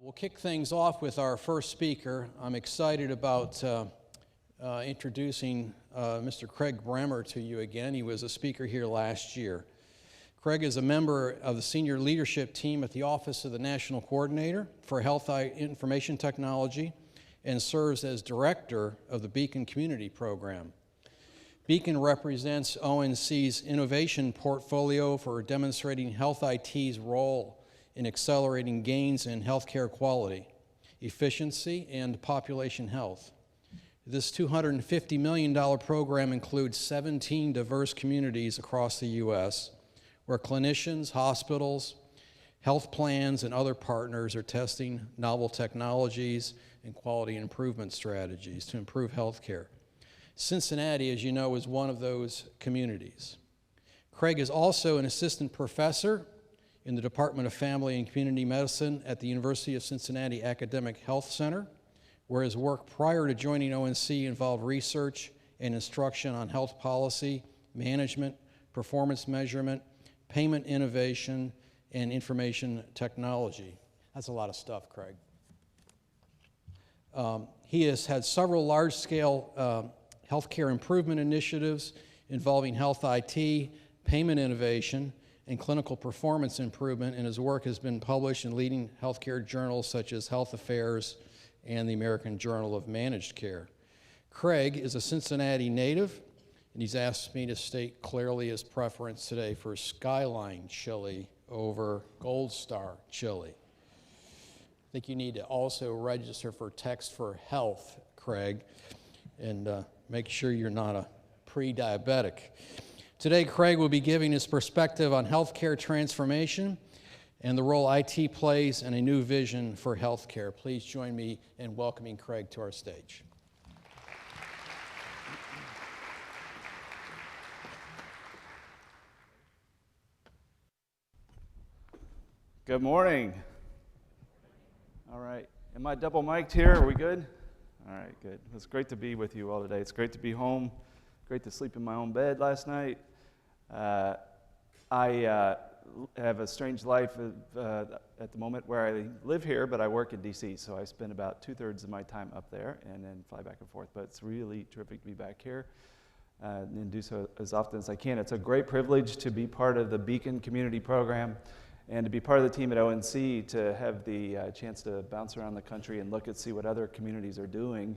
We'll kick things off with our first speaker. I'm excited about introducing Mr. Craig Brammer to you again. He was a speaker here last year. Craig is a member of the senior leadership team at the Office of the National Coordinator for Health Information Technology and serves as director of the Beacon Community Program. Beacon represents ONC's innovation portfolio for demonstrating health IT's role in accelerating gains in healthcare quality, efficiency, and population health. This $250 million program includes 17 diverse communities across the U.S. where clinicians, hospitals, health plans, and other partners are testing novel technologies and quality improvement strategies to improve healthcare. Cincinnati, as you know, is one of those communities. Craig is also an assistant professor in the Department of Family and Community Medicine at the University of Cincinnati Academic Health Center, where his work prior to joining ONC involved research and instruction on health policy, management, performance measurement, payment innovation, and information technology. That's a lot of stuff, Craig. He has had several large-scale healthcare improvement initiatives involving health IT, payment innovation, and clinical performance improvement, and his work has been published in leading healthcare journals such as Health Affairs and the American Journal of Managed Care. Craig is a Cincinnati native, and he's asked me to state clearly his preference today for Skyline chili over Gold Star chili. I think you need to also register for Text for Health, Craig, and make sure you're not a pre-diabetic. Today, Craig will be giving his perspective on healthcare transformation and the role IT plays in a new vision for healthcare. Please join me in welcoming Craig to our stage. Good morning. All right. Am I double mic'd here? Are we good? All right, good. It's great to be with you all today. It's great to be home. Great to sleep in my own bed last night. I have a strange life at the moment where I live here, but I work in D.C., so I spend about 2/3 of my time up there and then fly back and forth. But it's really terrific to be back here and do so as often as I can. It's a great privilege to be part of the Beacon Community Program and to be part of the team at ONC, to have the chance to bounce around the country and look and see what other communities are doing,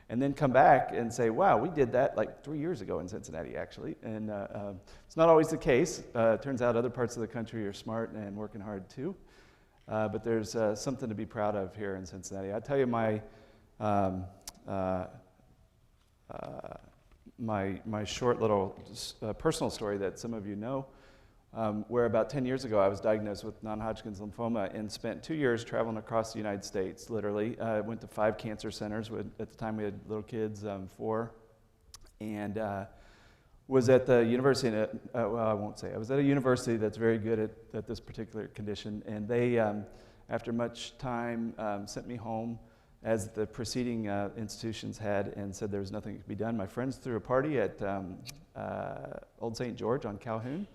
and then come back and say, wow, we did that like 3 years ago in Cincinnati, actually. And it's not always the case. It turns out other parts of the country are smart and working hard too. But there's something to be proud of here in Cincinnati. I'll tell you my short little personal story that some of you know, where about 10 years ago I was diagnosed with non-Hodgkin's lymphoma and spent 2 years traveling across the United States, literally. I went to 5 cancer centers. At the time we had little kids, 4, and was at the university, well, I won't say. I was at a university that's very good at this particular condition, and they, after much time, sent me home as the preceding institutions had, and said there was nothing that could be done. My friends threw a party at Old St. George on Calhoun,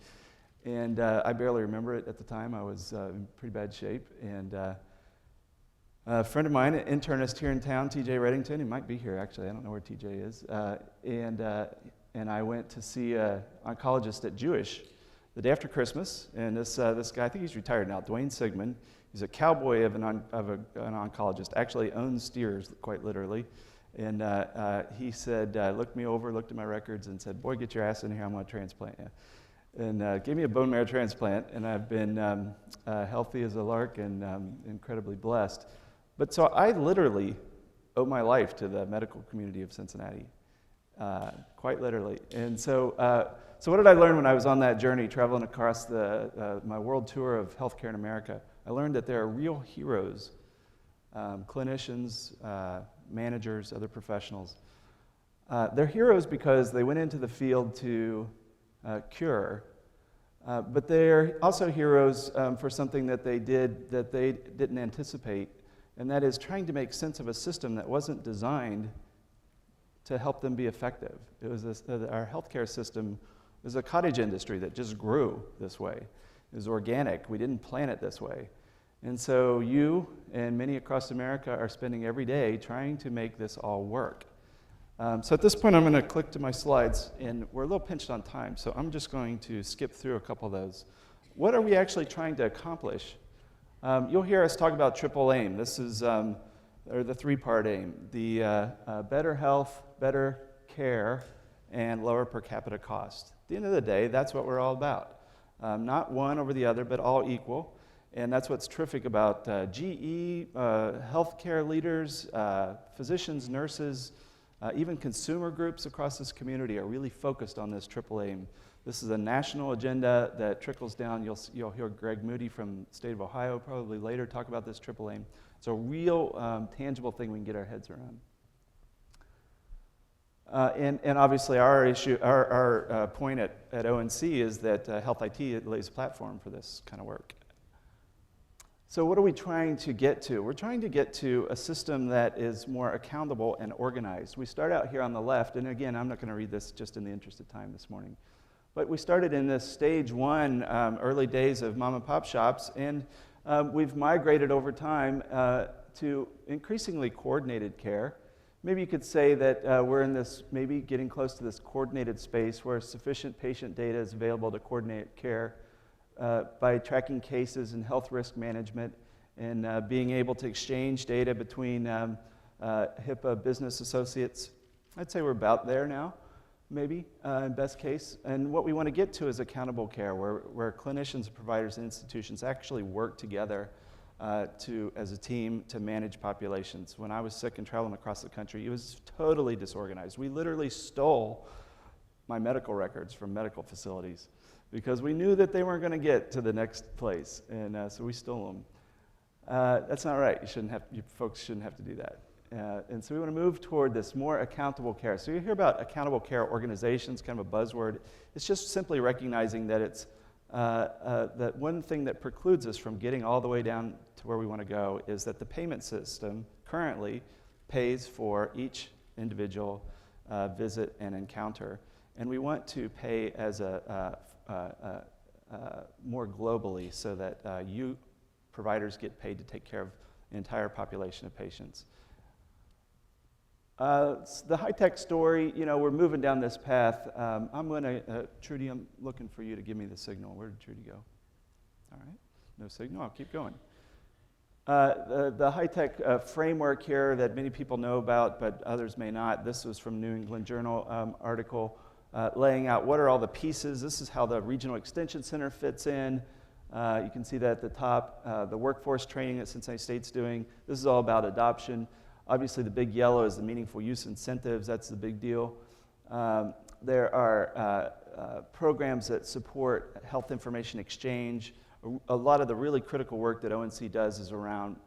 and I barely remember it at the time. I was in pretty bad shape. And a friend of mine, an internist here in town, TJ Reddington, he might be here actually, I don't know where TJ is, and I went to see an oncologist at Jewish the day after Christmas. And this guy, I think he's retired now, Dwayne Sigmund, he's a cowboy of an oncologist, actually owns steers, quite literally. And he said, looked me over, looked at my records, and said, boy, get your ass in here, I'm going to transplant you. And gave me a bone marrow transplant, and I've been healthy as a lark and incredibly blessed. But so I literally owe my life to the medical community of Cincinnati, quite literally. And so what did I learn when I was on that journey, traveling across my world tour of healthcare in America? I learned that there are real heroes, clinicians, managers, other professionals. They're heroes because they went into the field to cure, but they're also heroes for something that they did that they didn't anticipate, and that is trying to make sense of a system that wasn't designed to help them be effective. It was our healthcare system was a cottage industry that just grew this way. It was organic. We didn't plan it this way. And so you and many across America are spending every day trying to make this all work. So at this point, I'm going to click to my slides, and we're a little pinched on time, so I'm just going to skip through a couple of those. What are we actually trying to accomplish? You'll hear us talk about triple aim. This is or the three-part aim: the better health, better care, and lower per capita cost. At the end of the day, that's what we're all about. Not one over the other, but all equal. And that's what's terrific about GE, healthcare leaders, physicians, nurses, even consumer groups across this community are really focused on this triple aim. This is a national agenda that trickles down. You'll hear Greg Moody from the state of Ohio probably later talk about this triple aim. It's a real tangible thing we can get our heads around. And obviously our point at ONC is that Health IT lays a platform for this kind of work. So what are we trying to get to? We're trying to get to a system that is more accountable and organized. We start out here on the left, and again, I'm not going to read this just in the interest of time this morning. But we started in this stage one, early days of mom and pop shops, and we've migrated over time to increasingly coordinated care. Maybe you could say that we're in this, maybe getting close to this coordinated space where sufficient patient data is available to coordinate care by tracking cases and health risk management and being able to exchange data between HIPAA business associates. I'd say we're about there now, maybe, in best case. And what we want to get to is accountable care, where clinicians, providers, and institutions actually work together as a team to manage populations. When I was sick and traveling across the country, it was totally disorganized. We literally stole my medical records from medical facilities because we knew that they weren't going to get to the next place, and so we stole them. That's not right. You folks shouldn't have to do that. And so we want to move toward this more accountable care. So you hear about accountable care organizations, kind of a buzzword. It's just simply recognizing that it's that one thing that precludes us from getting all the way down to where we want to go is that the payment system currently pays for each individual visit and encounter, and we want to pay as more globally so that you providers get paid to take care of the entire population of patients. The high-tech story, we're moving down this path. I'm going to, Trudy, I'm looking for you to give me the signal. Where did Trudy go? All right, no signal, I'll keep going. The high-tech framework here that many people know about, but others may not. This was from New England Journal article laying out what are all the pieces. This is how the Regional Extension Center fits in. You can see that at the top, the workforce training that Cincinnati State's doing. This is all about adoption. Obviously, the big yellow is the meaningful use incentives. That's the big deal. There are programs that support health information exchange. A lot of the really critical work that ONC does is around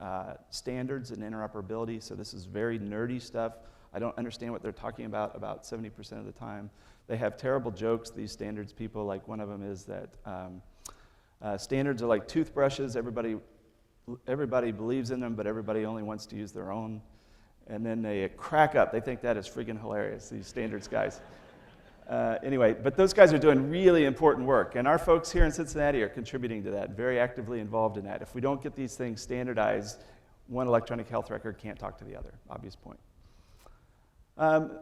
standards and interoperability. So this is very nerdy stuff. I don't understand what they're talking about 70% of the time. They have terrible jokes, these standards people. Like one of them is that standards are like toothbrushes. Everybody believes in them, but everybody only wants to use their own. And then they crack up. They think that is freaking hilarious, these standards guys. Anyway, but those guys are doing really important work. And our folks here in Cincinnati are contributing to that, very actively involved in that. If we don't get these things standardized, one electronic health record can't talk to the other, obvious point.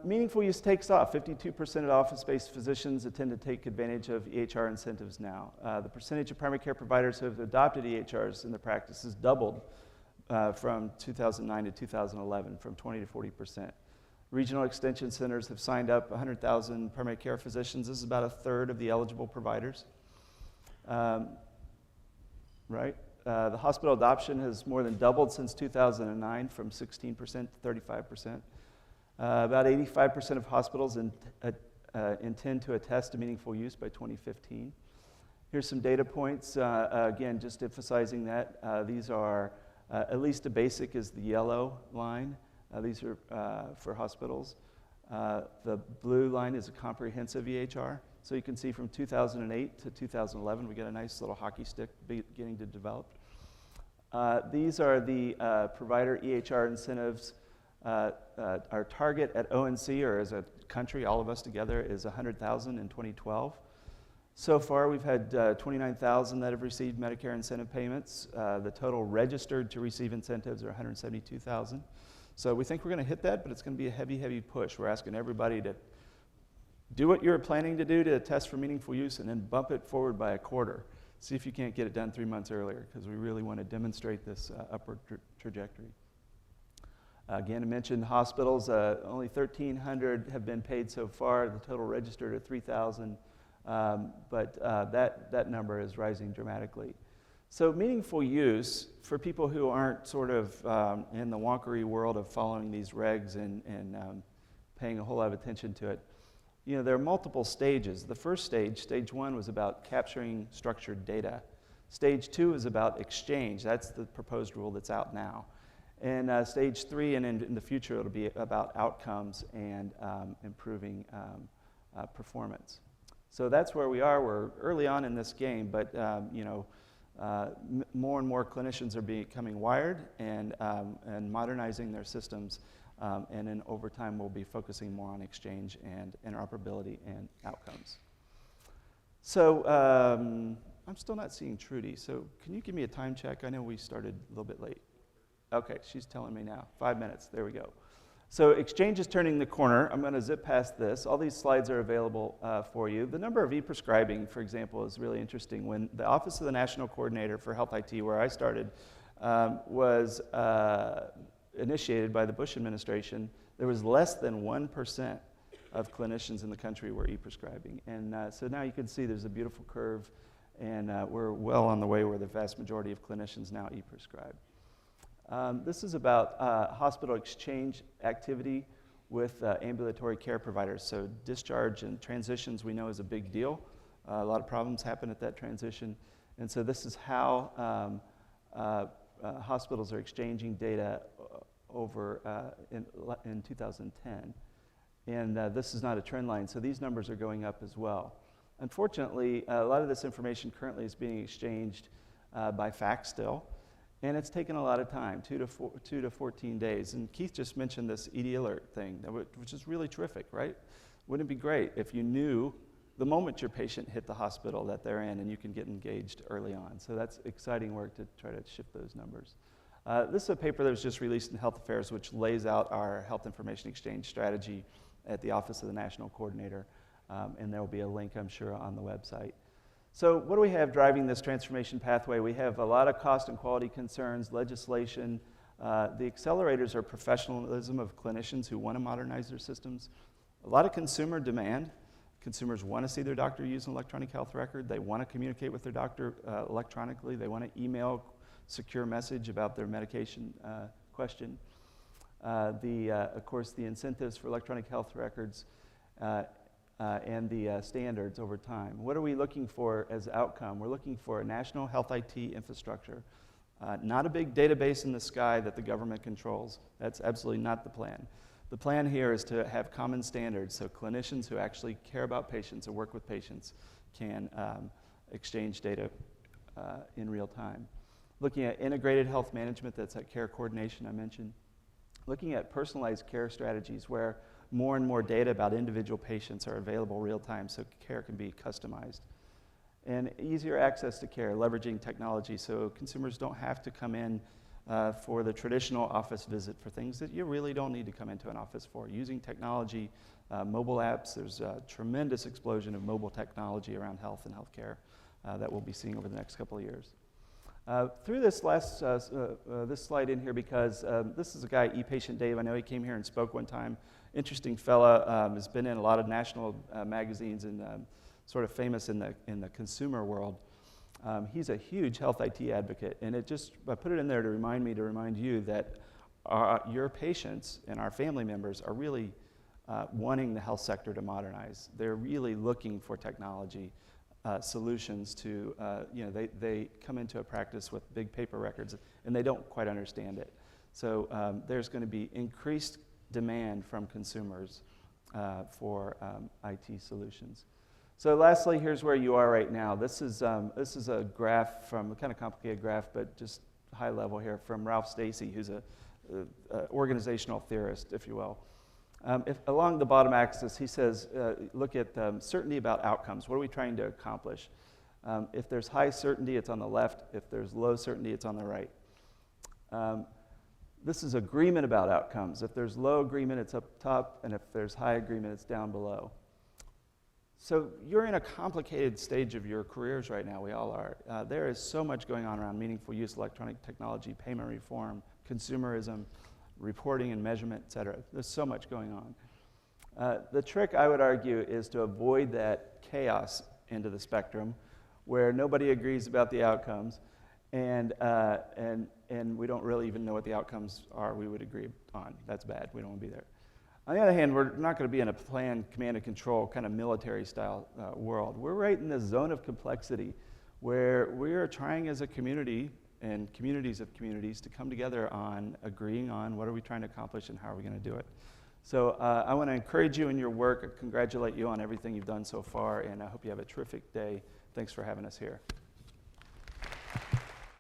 Meaningful use takes off. 52% of office-based physicians intend to take advantage of EHR incentives now. The percentage of primary care providers who have adopted EHRs in their practice has doubled from 2009 to 2011, from 20 to 40%. Regional extension centers have signed up 100,000 primary care physicians. This is about a third of the eligible providers. Right? The hospital adoption has more than doubled since 2009, from 16% to 35%. About 85% of hospitals intend to attest to meaningful use by 2015. Here's some data points. Again, just emphasizing that these are at least a basic is the yellow line. These are for hospitals. The blue line is a comprehensive EHR. So you can see from 2008 to 2011, we got a nice little hockey stick beginning to develop. These are the provider EHR incentives. Our target at ONC, or as a country, all of us together, is 100,000 in 2012. So far, we've had 29,000 that have received Medicare incentive payments. The total registered to receive incentives are 172,000. So we think we're going to hit that, but it's going to be a heavy, heavy push. We're asking everybody to do what you're planning to do to test for meaningful use and then bump it forward by a quarter. See if you can't get it done 3 months earlier, because we really want to demonstrate this upward trajectory. Again, I mentioned hospitals. Only 1,300 have been paid so far. The total registered are 3,000, but that number is rising dramatically. So meaningful use, for people who aren't sort of in the wonkery world of following these regs and paying a whole lot of attention to it, there are multiple stages. The first stage, stage 1, was about capturing structured data. Stage 2 is about exchange. That's the proposed rule that's out now. And stage 3, and in the future, it'll be about outcomes and improving performance. So that's where we are. We're early on in this game, but more and more clinicians are becoming wired and modernizing their systems. And then over time, we'll be focusing more on exchange and interoperability and outcomes. So I'm still not seeing Trudy. So can you give me a time check? I know we started a little bit late. Okay, she's telling me now. 5 minutes. There we go. So exchange is turning the corner. I'm going to zip past this. All these slides are available for you. The number of e-prescribing, for example, is really interesting. When the Office of the National Coordinator for Health IT, where I started, was initiated by the Bush administration, there was less than 1% of clinicians in the country were e-prescribing. And so now you can see there's a beautiful curve, and we're well on the way where the vast majority of clinicians now e-prescribe. This is about hospital exchange activity with ambulatory care providers. So discharge and transitions we know is a big deal. A lot of problems happen at that transition. And so this is how hospitals are exchanging data over in 2010. And this is not a trend line, so these numbers are going up as well. Unfortunately, a lot of this information currently is being exchanged by fax still. And it's taken a lot of time, 2 to 14 days. And Keith just mentioned this ED alert thing, which is really terrific, right? Wouldn't it be great if you knew the moment your patient hit the hospital that they're in and you can get engaged early on? So that's exciting work to try to shift those numbers. This is a paper that was just released in Health Affairs, which lays out our health information exchange strategy at the Office of the National Coordinator. And there will be a link, I'm sure, on the website. So what do we have driving this transformation pathway? We have a lot of cost and quality concerns, legislation. The accelerators are professionalism of clinicians who want to modernize their systems. A lot of consumer demand. Consumers want to see their doctor use an electronic health record. They want to communicate with their doctor electronically. They want to email secure message about their medication question. Of course, the incentives for electronic health records and the standards over time. What are we looking for as outcome? We're looking for a national health IT infrastructure, not a big database in the sky that the government controls. That's absolutely not the plan. The plan here is to have common standards so clinicians who actually care about patients and work with patients can exchange data in real time. Looking at integrated health management, that's that care coordination I mentioned. Looking at personalized care strategies where more and more data about individual patients are available real time so care can be customized. And easier access to care, leveraging technology so consumers don't have to come in for the traditional office visit for things that you really don't need to come into an office for. Using technology, mobile apps, there's a tremendous explosion of mobile technology around health and healthcare that we'll be seeing over the next couple of years. Through this last this slide in here because this is a guy, ePatient Dave. I know he came here and spoke one time. Interesting fella, has been in a lot of national magazines and sort of famous in the consumer world. He's a huge health IT advocate, and I put it in there to remind you that your patients and our family members are really wanting the health sector to modernize. They're really looking for technology solutions to, they come into a practice with big paper records, and they don't quite understand it. So there's going to be increased demand from consumers for IT solutions. So lastly, here's where you are right now. This is a graph from, a kind of complicated graph, but just high level here, from Ralph Stacey, who's a organizational theorist, if you will. Along the bottom axis, he says, look at certainty about outcomes. What are we trying to accomplish? If there's high certainty, it's on the left. If there's low certainty, it's on the right. This is agreement about outcomes. If there's low agreement, it's up top, and if there's high agreement, it's down below. So you're in a complicated stage of your careers right now. We all are. There is so much going on around meaningful use of electronic technology, payment reform, consumerism, reporting and measurement, et cetera. There's so much going on. The trick, I would argue, is to avoid that chaos into the spectrum where nobody agrees about the outcomes, and we don't really even know what the outcomes are we would agree on. That's bad. We don't want to be there. On the other hand, we're not going to be in a planned command and control kind of military-style world. We're right in the zone of complexity where we are trying as a community and communities of communities to come together on agreeing on what are we trying to accomplish and how are we going to do it. So I want to encourage you in your work, congratulate you on everything you've done so far, and I hope you have a terrific day. Thanks for having us here.